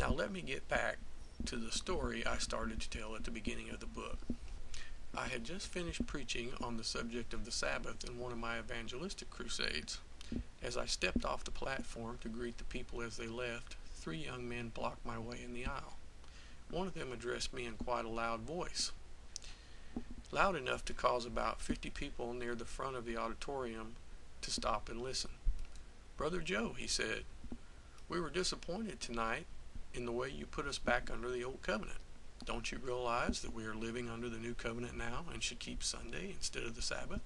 Now let me get back to the story I started to tell at the beginning of the book. I had just finished preaching on the subject of the Sabbath in one of my evangelistic crusades. As I stepped off the platform to greet the people as they left, 3 young men blocked my way in the aisle. One of them addressed me in quite a loud voice, loud enough to cause about 50 people near the front of the auditorium to stop and listen. "Brother Joe," he said, "we were disappointed tonight in the way you put us back under the old covenant. Don't you realize that we are living under the new covenant now and should keep Sunday instead of the Sabbath?"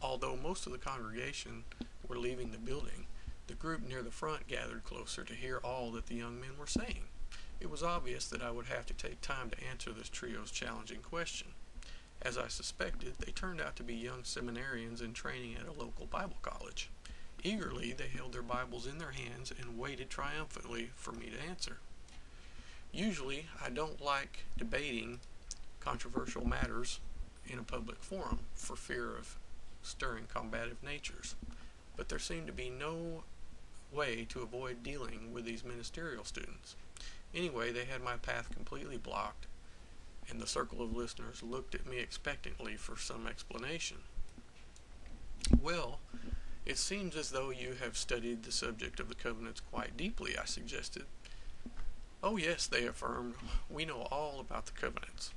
Although most of the congregation were leaving the building, the group near the front gathered closer to hear all that the young men were saying. It was obvious that I would have to take time to answer this trio's challenging question. As I suspected, they turned out to be young seminarians in training at a local Bible college. Eagerly, they held their Bibles in their hands and waited triumphantly for me to answer. Usually, I don't like debating controversial matters in a public forum for fear of stirring combative natures, but there seemed to be no way to avoid dealing with these ministerial students. Anyway, they had my path completely blocked, and the circle of listeners looked at me expectantly for some explanation. "Well, it seems as though you have studied the subject of the covenants quite deeply," I suggested. "Oh yes," they affirmed, "we know all about the covenants."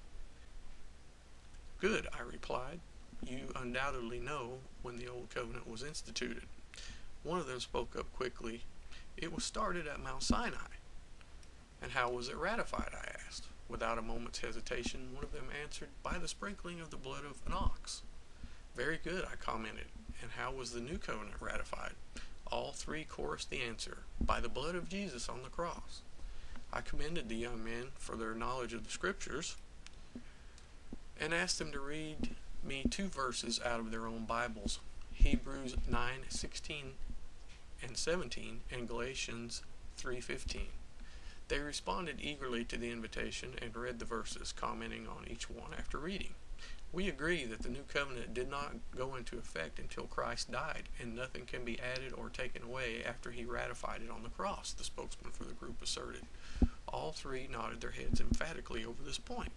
"Good," I replied. "You undoubtedly know when the old covenant was instituted." One of them spoke up quickly. "It was started at Mount Sinai." "And how was it ratified?" I asked. Without a moment's hesitation, one of them answered, "By the sprinkling of the blood of an ox." "Very good," I commented. "And how was the new covenant ratified?" All 3 chorused the answer, "By the blood of Jesus on the cross." I commended the young men for their knowledge of the scriptures and asked them to read me 2 verses out of their own Bibles, Hebrews 9:16 and 17 and Galatians 3:15. They responded eagerly to the invitation and read the verses, commenting on each one after reading. "We agree that the new covenant did not go into effect until Christ died, and nothing can be added or taken away after he ratified it on the cross," the spokesman for the group asserted. All 3 nodded their heads emphatically over this point.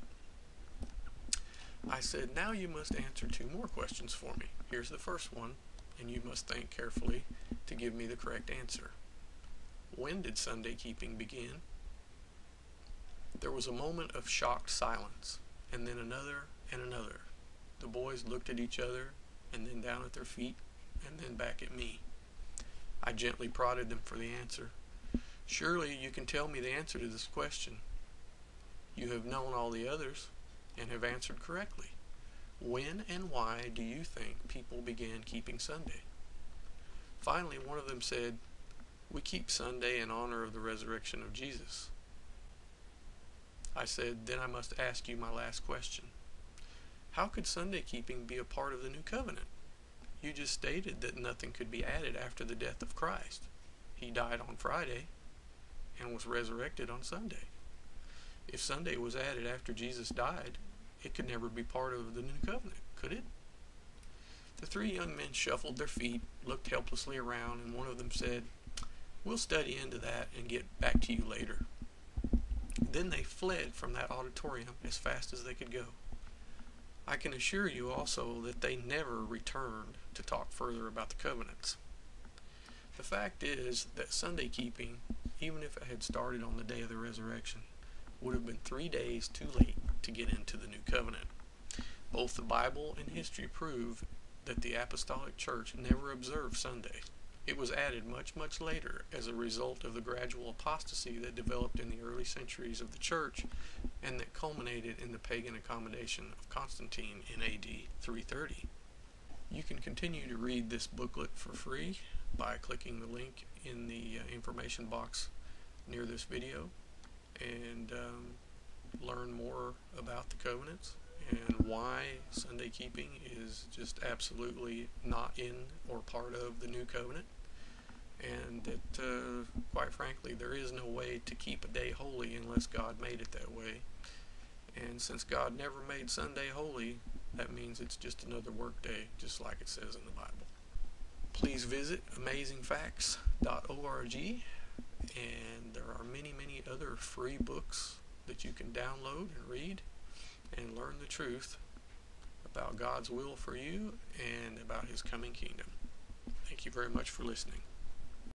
I said, "Now you must answer 2 more questions for me. Here's the first one, and you must think carefully to give me the correct answer. When did Sunday keeping begin?" There was a moment of shocked silence, and then another and another. The boys looked at each other, and then down at their feet, and then back at me. I gently prodded them for the answer. "Surely you can tell me the answer to this question. You have known all the others, and have answered correctly. When and why do you think people began keeping Sunday?" Finally, one of them said, "We keep Sunday in honor of the resurrection of Jesus." I said, "Then I must ask you my last question. How could Sunday keeping be a part of the new covenant? You just stated that nothing could be added after the death of Christ. He died on Friday and was resurrected on Sunday. If Sunday was added after Jesus died, it could never be part of the new covenant, could it?" The 3 young men shuffled their feet, looked helplessly around, and one of them said, "We'll study into that and get back to you later." Then they fled from that auditorium as fast as they could go. I can assure you also that they never returned to talk further about the covenants. The fact is that Sunday keeping, even if it had started on the day of the resurrection, would have been 3 days too late to get into the new covenant. Both the Bible and history prove that the Apostolic Church never observed Sunday. It was added much, much later as a result of the gradual apostasy that developed in the early centuries of the Church and that culminated in the pagan accommodation of Constantine in AD 330. You can continue to read this booklet for free by clicking the link in the information box near this video and learn more about the covenants and why Sunday keeping is just absolutely not in or part of the new covenant, and that quite frankly there is no way to keep a day holy unless God made it that way, and since God never made Sunday holy, that means it's just another work day, just like it says in the Bible. Please visit amazingfacts.org, and there are many, many other free books that you can download and read and learn the truth about God's will for you and about His coming kingdom. Thank you very much for listening.